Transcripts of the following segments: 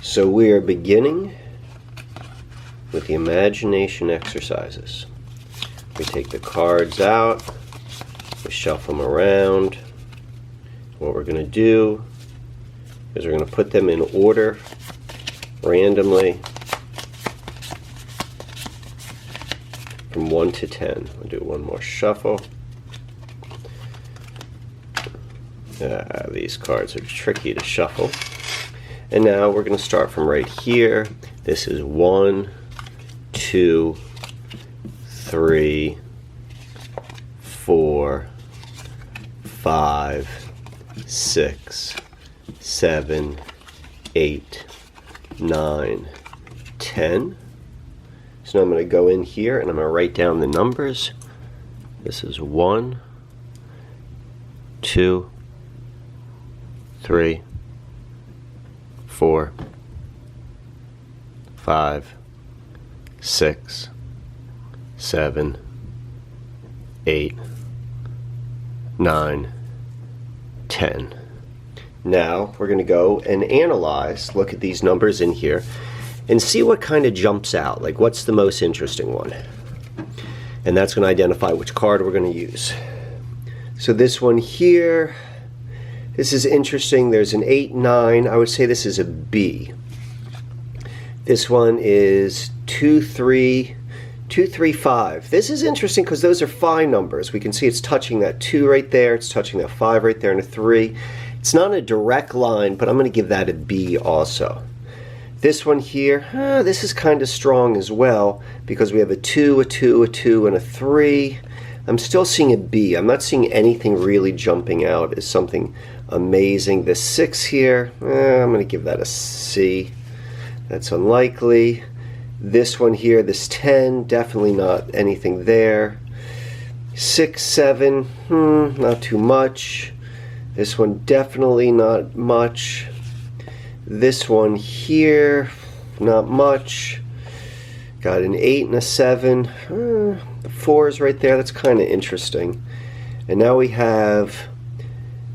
So we are beginning with the imagination exercises. We take the cards out, we shuffle them around. What we're going to do is we're going to put them in order randomly from 1 to 10. We'll do one more shuffle. These cards are tricky to shuffle. And now we're going to start from right here. This is 1, 2, 3, 4, 5, 6, 7, 8, 9, 10. So now I'm going to go in here and I'm going to write down the numbers. This is 1, 2, 3, 4, 5, 6, 7, 8, 9, 10. Now we're going to go and analyze, look at these numbers in here, and see what kind of jumps out. Like, what's the most interesting one? And that's going to identify which card we're going to use. So this one here, this is interesting. There's an 8, 9. I would say this is a B. This one is 2, 3, 2, 3, 5. This is interesting because those are phi numbers. We can see it's touching that 2 right there. It's touching that 5 right there and a 3. It's not a direct line, but I'm going to give that a B also. This one here, this is kind of strong as well because we have a 2, a 2, a 2, and a 3. I'm still seeing a B. I'm not seeing anything really jumping out as something amazing. This 6 here, I'm going to give that a C. That's unlikely. This one here, this 10, definitely not anything there. 6, 7, not too much. This one definitely not much. This one here, not much. Got an 8 and a 7. The 4 is right there. That's kind of interesting. And now we have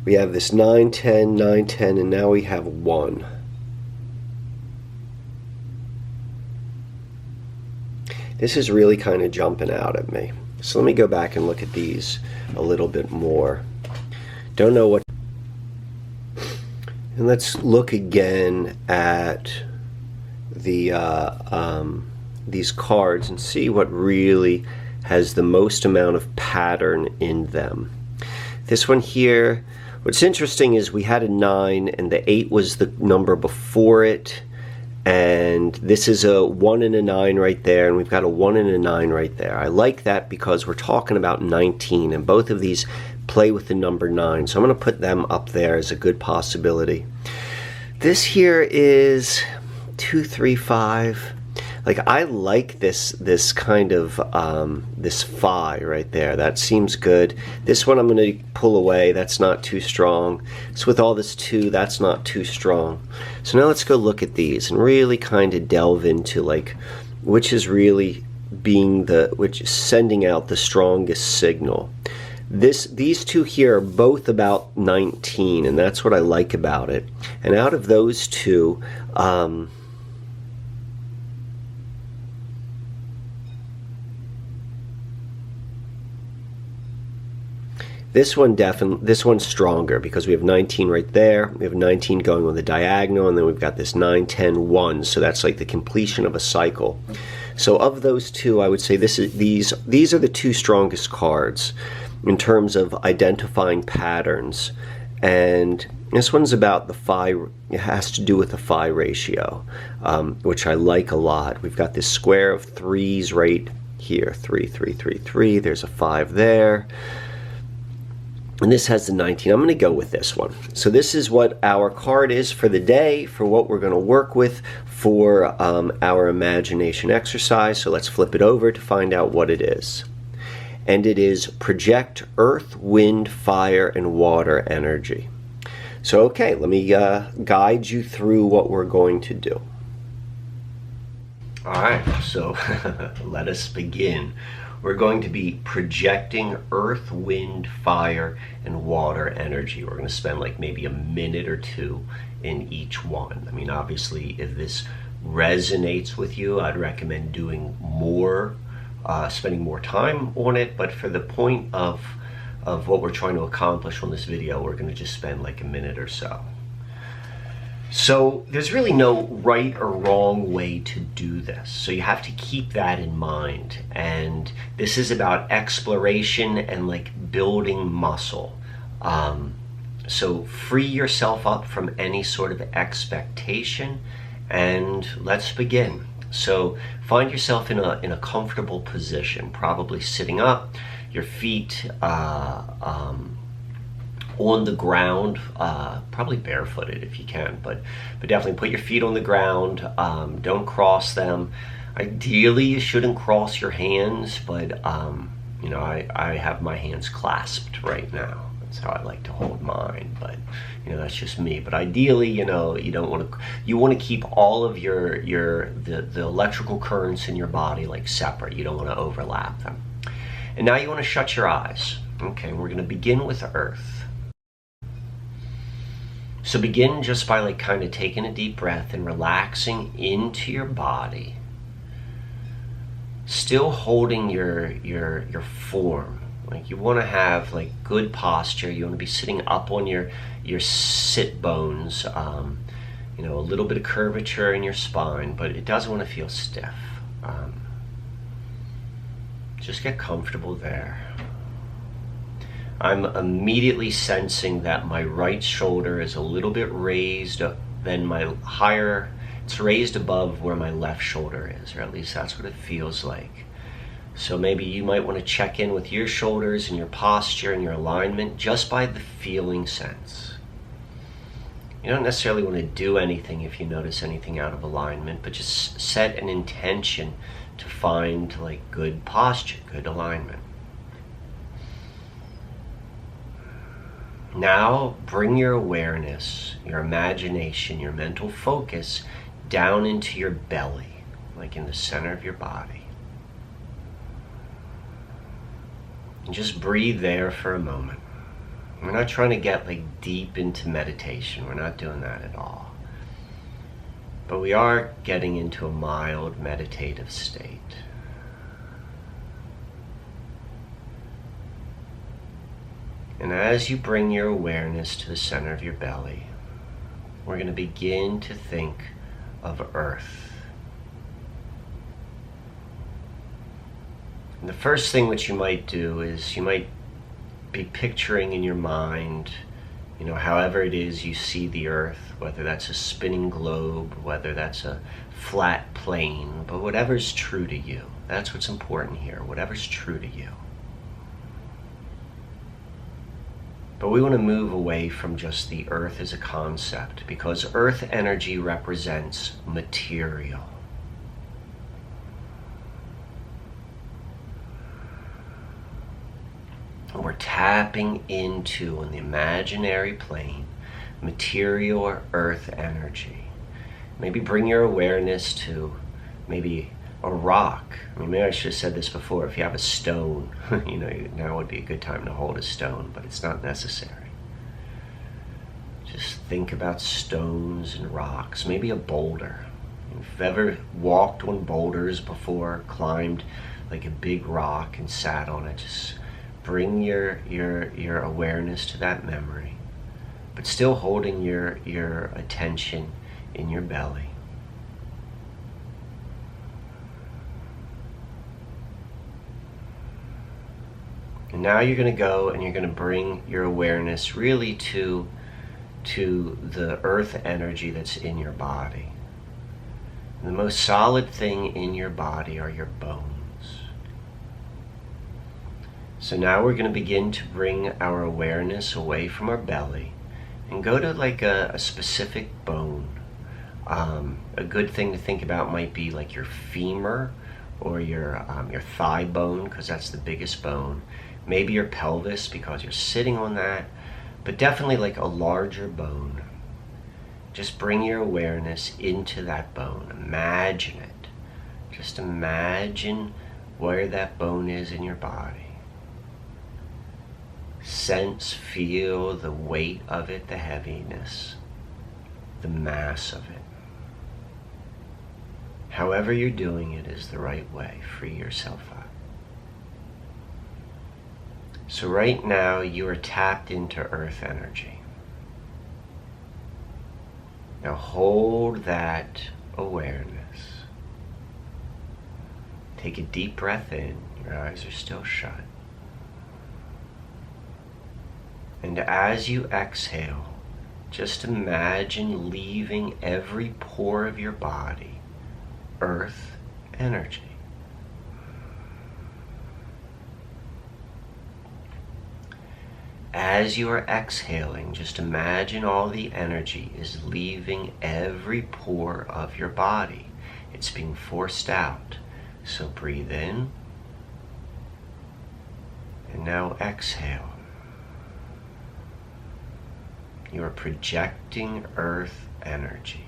this 9, 10, 9, 10, and now we have 1. This is really kind of jumping out at me. So let me go back and look at these a little bit more. Don't know what. And let's look again at the these cards and see what really has the most amount of pattern in them. This one here, what's interesting is we had a 9 and the 8 was the number before it. And this is a 1 and a 9 right there, and we've got a 1 and a 9 right there. I like that because we're talking about 19, and both of these play with the number 9. So I'm going to put them up there as a good possibility. This here is 2, 3, 5. Like, I like this kind of this phi right there. That seems good. This one I'm going to pull away. That's not too strong. So with all this 2, that's not too strong. So now let's go look at these and really kind of delve into like which is really which is sending out the strongest signal. These two here are both about 19, and that's what I like about it. And out of those two, this one's stronger because we have 19 right there. We have 19 going with a diagonal, and then we've got this 9, 10, 1. So that's like the completion of a cycle. So of those two, I would say these are the two strongest cards in terms of identifying patterns. And this one's about the phi. It has to do with the phi ratio, which I like a lot. We've got this square of 3s right here. 3, 3, 3, 3. There's a 5 there. And this has the 19. I'm going to go with this one. So this is what our card is for the day, for what we're going to work with for our imagination exercise. So let's flip it over to find out what it is. And it is project earth, wind, fire, and water energy. So okay, let me guide you through what we're going to do. All right, so let us begin. we're going to be projecting earth, wind, fire, and water energy. We're going to spend like maybe a minute or two in each one. I mean, obviously, if this resonates with you, I'd recommend doing more, spending more time on it. But for the point of what we're trying to accomplish on this video, we're going to just spend like a minute or so. So there's really no right or wrong way to do this. So you have to keep that in mind. And this is about exploration and like building muscle. So free yourself up from any sort of expectation and let's begin. So find yourself in a comfortable position, probably sitting up, your feet on the ground, probably barefooted if you can, but definitely put your feet on the ground. Don't cross them. Ideally, you shouldn't cross your hands, but you know, I have my hands clasped right now. That's how I like to hold mine, but you know, that's just me. But ideally, you know, you want to keep all of the electrical currents in your body like separate. You don't want to overlap them. And now you want to shut your eyes. Okay, we're going to begin with Earth. So begin just by like kind of taking a deep breath and relaxing into your body. Still holding your form. Like you want to have like good posture. You want to be sitting up on your sit bones. You know, a little bit of curvature in your spine, but it doesn't want to feel stiff. Just get comfortable there. I'm immediately sensing that my right shoulder is a little bit raised than my higher, it's raised above where my left shoulder is, or at least that's what it feels like. So maybe you might want to check in with your shoulders and your posture and your alignment just by the feeling sense. You don't necessarily want to do anything if you notice anything out of alignment, but just set an intention to find like good posture, good alignment. Now bring your awareness, your imagination, your mental focus down into your belly, like in the center of your body. And just breathe there for a moment. We're not trying to get like deep into meditation. We're not doing that at all. But we are getting into a mild meditative state. And as you bring your awareness to the center of your belly, we're going to begin to think of Earth. And the first thing which you might do is you might be picturing in your mind, you know, however it is you see the Earth, whether that's a spinning globe, whether that's a flat plane, but whatever's true to you. That's what's important here, whatever's true to you. But we want to move away from just the Earth as a concept, because Earth energy represents material. And we're tapping into, on the imaginary plane, material or Earth energy. Maybe bring your awareness to maybe a rock. I mean, maybe I should have said this before. If you have a stone, you know, now would be a good time to hold a stone, but it's not necessary. Just think about stones and rocks, maybe a boulder. If you've ever walked on boulders before, climbed like a big rock and sat on it, just bring your awareness to that memory, but still holding your attention in your belly. And now you're going to go and you're going to bring your awareness really to the Earth energy that's in your body. And the most solid thing in your body are your bones. So now we're going to begin to bring our awareness away from our belly and go to like a specific bone. A good thing to think about might be like your femur or your thigh bone, because that's the biggest bone. Maybe your pelvis, because you're sitting on that, but definitely like a larger bone. Just bring your awareness into that bone. Imagine it. Just imagine where that bone is in your body. Sense, feel the weight of it, the heaviness, the mass of it. However you're doing it is the right way. Free yourself up. So right now you are tapped into earth energy. Now hold that awareness. Take a deep breath in. Your eyes are still shut. And as you exhale, just imagine leaving every pore of your body earth energy. As you are exhaling, just imagine all the energy is leaving every pore of your body. It's being forced out. So breathe in, and now exhale. You are projecting earth energy.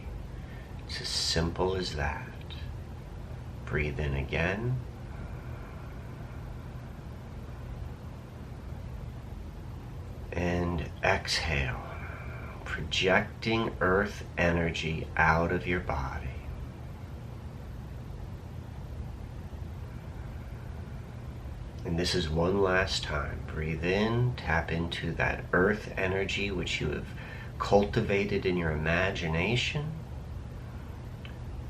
It's as simple as that. Breathe in again. And exhale, projecting earth energy out of your body. And this is one last time. Breathe in, tap into that earth energy which you have cultivated in your imagination,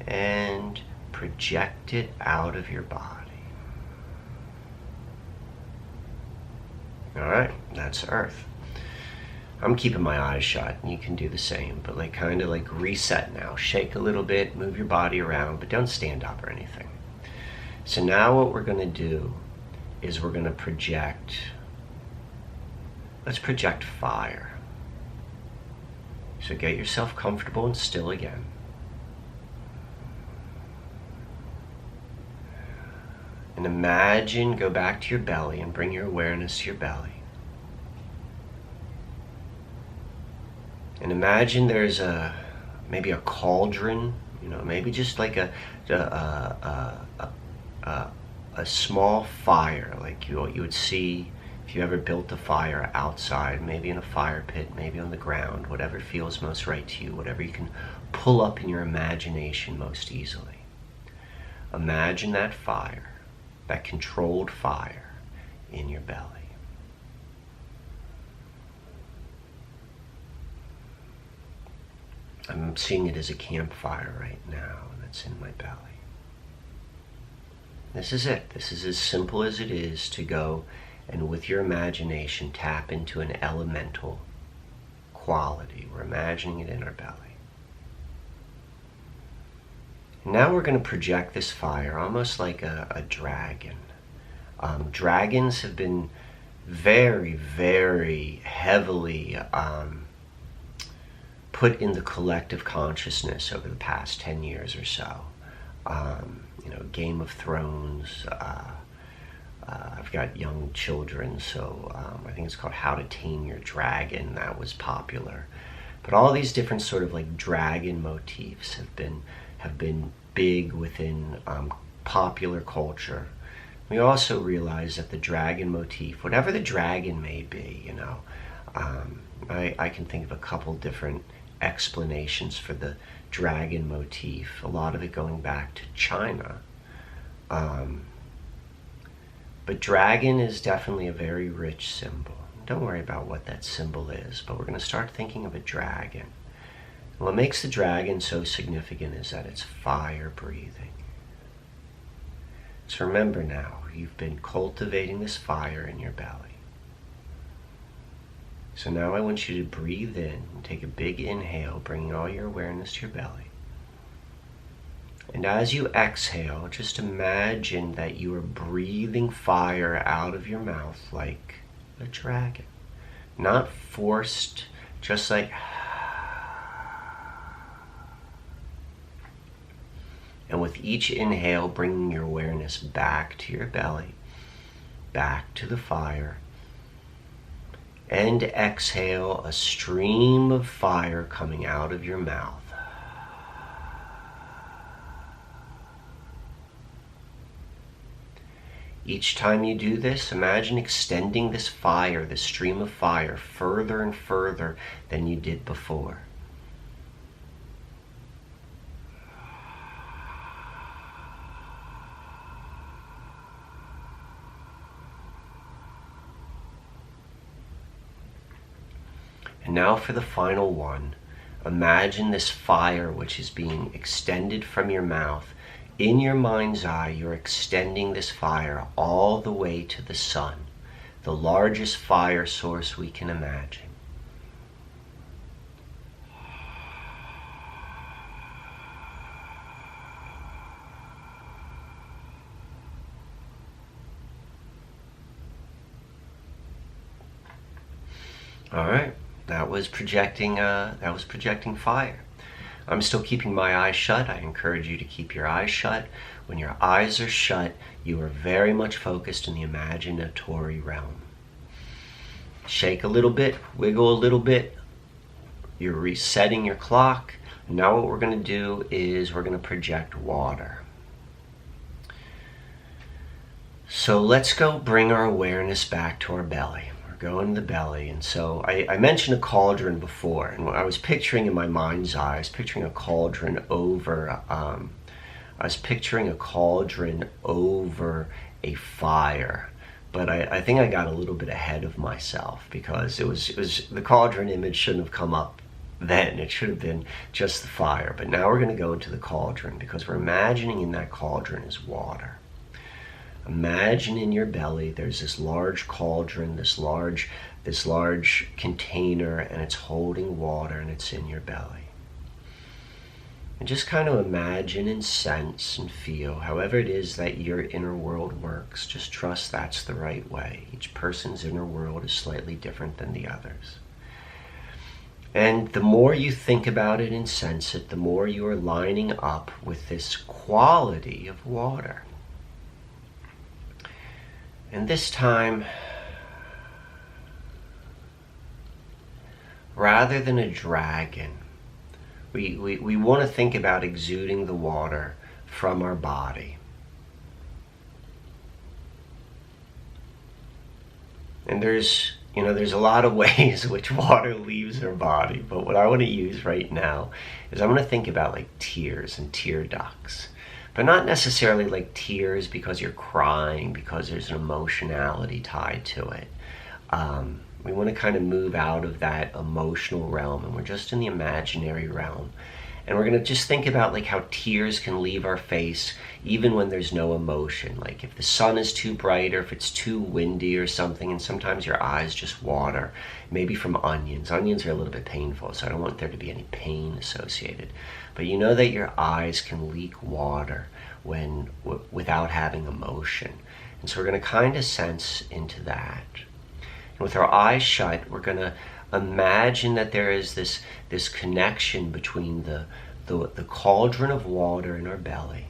and project it out of your body. All right, that's earth. I'm keeping my eyes shut, and you can do the same, but kind of reset now. Shake a little bit, move your body around, but don't stand up or anything. So now what we're going to do is we're going to project, let's project fire. So get yourself comfortable and still again. And imagine, go back to your belly and bring your awareness to your belly. And imagine there's maybe a cauldron, maybe just like a small fire, like you would see if you ever built a fire outside, maybe in a fire pit, maybe on the ground, whatever feels most right to you, whatever you can pull up in your imagination most easily. Imagine that fire, that controlled fire in your belly. I'm seeing it as a campfire right now that's in my belly. This is it. This is as simple as it is to go and with your imagination tap into an elemental quality. We're imagining it in our belly. Now we're going to project this fire almost like a dragon. Dragons have been very, very heavily put in the collective consciousness over the past 10 years or so. Game of Thrones, I've got young children, so I think it's called How to Tame Your Dragon. That was popular. But all these different sort of dragon motifs have been big within popular culture. We also realize that the dragon motif, whatever the dragon may be, I can think of a couple different explanations for the dragon motif, a lot of it going back to China. But dragon is definitely a very rich symbol. Don't worry about what that symbol is, but we're going to start thinking of a dragon. And what makes the dragon so significant is that it's fire breathing. So remember now, you've been cultivating this fire in your belly. So now I want you to breathe in and take a big inhale, bringing all your awareness to your belly. And as you exhale, just imagine that you are breathing fire out of your mouth like a dragon. Not forced, just like... And with each inhale, bringing your awareness back to your belly, back to the fire. And exhale, a stream of fire coming out of your mouth. Each time you do this, imagine extending this fire, this stream of fire, further and further than you did before. And now for the final one. Imagine this fire which is being extended from your mouth. In your mind's eye, you're extending this fire all the way to the sun, the largest fire source we can imagine. All right, that was projecting fire. I'm still keeping my eyes shut. I encourage you to keep your eyes shut. When your eyes are shut, you are very much focused in the imaginatory realm. Shake a little bit, wiggle a little bit. You're resetting your clock. Now what we're going to do is we're going to project water. So let's go bring our awareness back to our belly. Go in the belly. And so I mentioned a cauldron before, and what I was picturing in my mind's eye, I was picturing a cauldron over a fire. But I think I got a little bit ahead of myself, because it was the cauldron image shouldn't have come up then. It should have been just the fire. But now we're going to go into the cauldron, because we're imagining in that cauldron is water. Imagine in your belly there's this large cauldron, this large container, and it's holding water, and it's in your belly. And just kind of imagine and sense and feel, however it is that your inner world works, just trust that's the right way. Each person's inner world is slightly different than the others. And the more you think about it and sense it, the more you are lining up with this quality of water. And this time, rather than a dragon, we want to think about exuding the water from our body. And there's a lot of ways which water leaves our body, but what I want to use right now is I'm going to think about like tears and tear ducts. But not necessarily like tears because you're crying, because there's an emotionality tied to it. We want to kind of move out of that emotional realm, and we're just in the imaginary realm. And we're going to just think about like how tears can leave our face even when there's no emotion. Like if the sun is too bright, or if it's too windy or something, and sometimes your eyes just water, maybe from onions. Onions are a little bit painful, so I don't want there to be any pain associated. But you know that your eyes can leak water without having emotion. And so we're going to kind of sense into that. And with our eyes shut, we're going to imagine that there is this connection between the cauldron of water in our belly,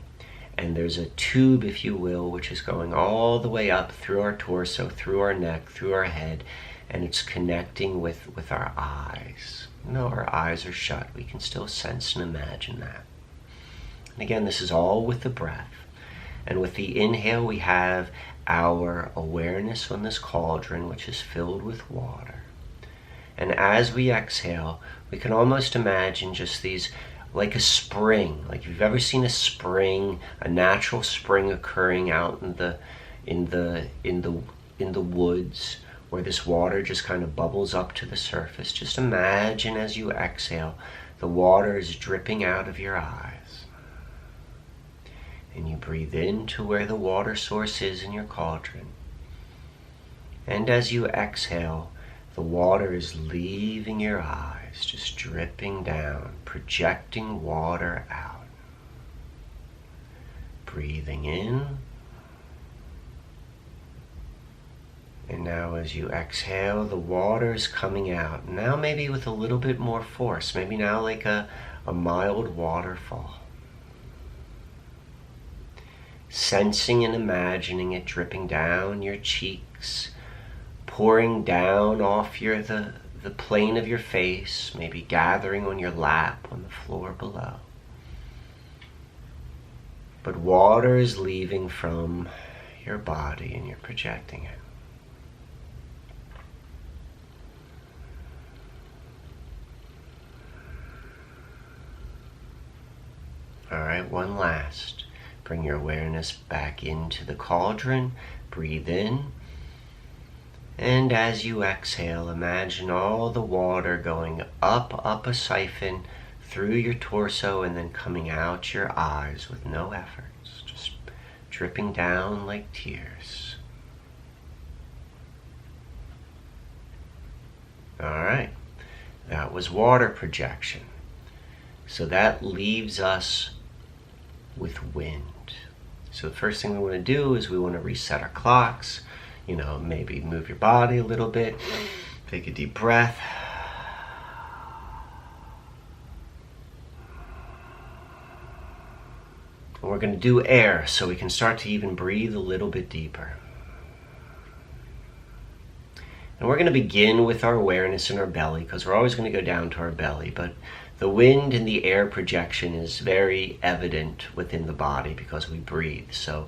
and there's a tube, if you will, which is going all the way up through our torso, through our neck, through our head, and it's connecting with our eyes. No, our eyes are shut. We can still sense and imagine that. And again, this is all with the breath. And with the inhale, we have our awareness on this cauldron, which is filled with water. And as we exhale, we can almost imagine just these, like a spring. Like if you've ever seen a spring, a natural spring occurring out in the woods, where this water just kind of bubbles up to the surface. Just imagine as you exhale, the water is dripping out of your eyes. And you breathe into where the water source is in your cauldron. And as you exhale, the water is leaving your eyes, just dripping down, projecting water out. Breathing in. And now as you exhale, the water is coming out. Now maybe with a little bit more force. Maybe now like a mild waterfall. Sensing and imagining it dripping down your cheeks, pouring down off the plane of your face, maybe gathering on your lap on the floor below. But water is leaving from your body and you're projecting it. All right, one last. Bring your awareness back into the cauldron. Breathe in. And as you exhale, imagine all the water going up a siphon through your torso and then coming out your eyes with no efforts, just dripping down like tears. All right, that was water projection. So that leaves us with wind. So the first thing we want to do is we want to reset our clocks. Maybe move your body a little bit. Take a deep breath. And we're going to do air so we can start to even breathe a little bit deeper. And we're going to begin with our awareness in our belly, because we're always going to go down to our belly, but the wind and the air projection is very evident within the body because we breathe. So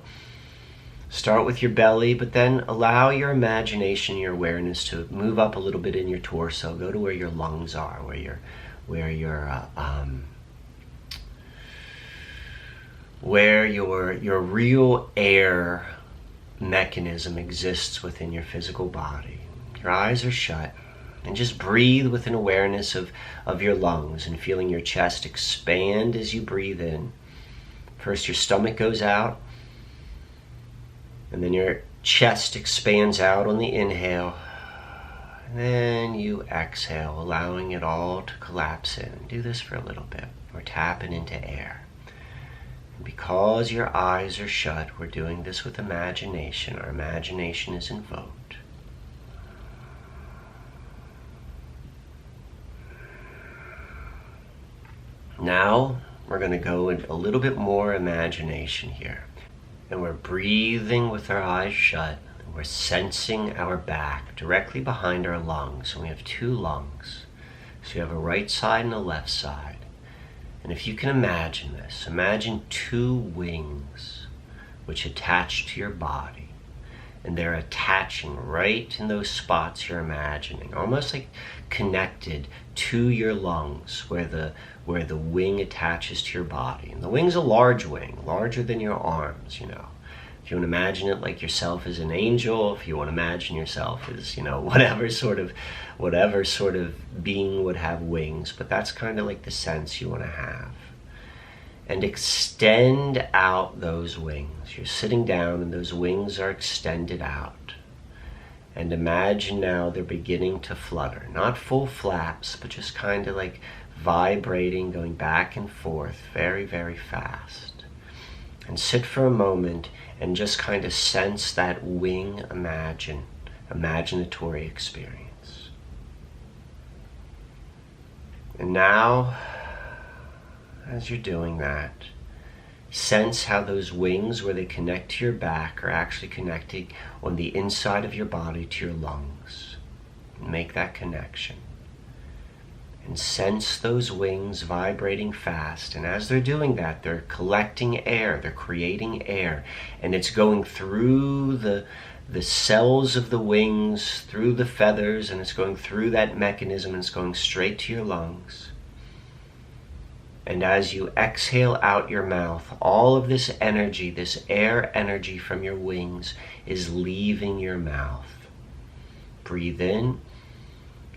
start with your belly, but then allow your imagination, your awareness to move up a little bit in your torso. Go to where your lungs are, where your real air mechanism exists within your physical body. Your eyes are shut, and just breathe with an awareness of your lungs and feeling your chest expand as you breathe in. First, your stomach goes out, and then your chest expands out on the inhale. And then you exhale, allowing it all to collapse in. Do this for a little bit. We're tapping into air. And because your eyes are shut, we're doing this with imagination. Our imagination is invoked. Now, we're going to go in a little bit more imagination here. And we're breathing with our eyes shut. And we're sensing our back directly behind our lungs. And we have two lungs. So you have a right side and a left side. And if you can imagine this, imagine two wings which attach to your body. And they're attaching right in those spots you're imagining, almost like connected to your lungs, where the wing attaches to your body. And the wing's a large wing, larger than your arms, If you want to imagine it like yourself as an angel, if you want to imagine yourself as, whatever sort of being would have wings, but that's kind of like the sense you want to have. And extend out those wings. You're sitting down and those wings are extended out. And imagine now they're beginning to flutter. Not full flaps, but just kind of like vibrating, going back and forth very, very fast. And sit for a moment and just kind of sense that wing imaginatory experience. And now, as you're doing that, sense how those wings, where they connect to your back, are actually connecting on the inside of your body to your lungs. Make that connection. And sense those wings vibrating fast. And as they're doing that, they're collecting air, they're creating air. And it's going through the cells of the wings, through the feathers, and it's going through that mechanism, and it's going straight to your lungs. And as you exhale out your mouth, all of this energy, this air energy from your wings is leaving your mouth. Breathe in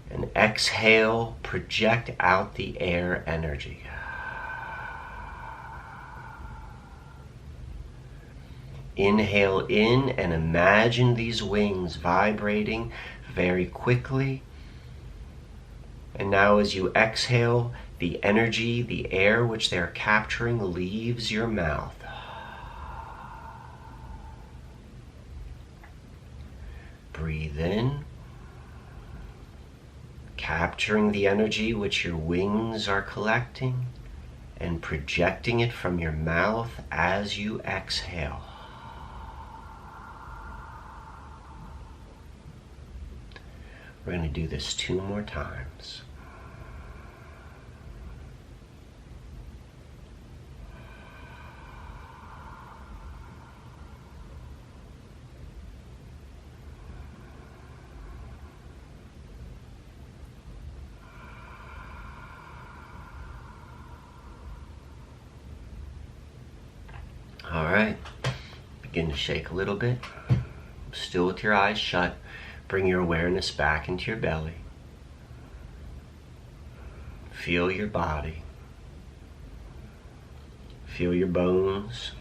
and exhale, project out the air energy. Inhale in and imagine these wings vibrating very quickly. And now as you exhale, the energy, the air which they are capturing leaves your mouth. Breathe in, capturing the energy which your wings are collecting and projecting it from your mouth as you exhale. We're going to do this 2 more times. right. Begin to shake a little bit. Still with your eyes shut. Bring your awareness back into your belly. Feel your body. Feel your bones.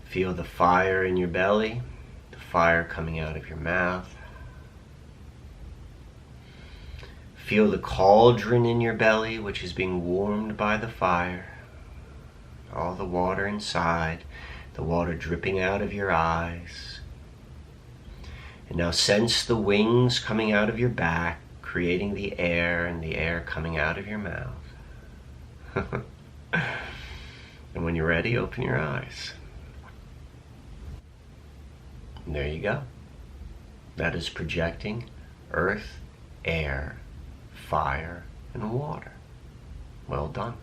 Feel the fire in your belly, the fire coming out of your mouth. Feel the cauldron in your belly, which is being warmed by the fire. All the water inside, the water dripping out of your eyes. And now sense the wings coming out of your back, creating the air, and the air coming out of your mouth. And when you're ready, open your eyes. And there you go. That is projecting earth, air, fire, and water. Well done.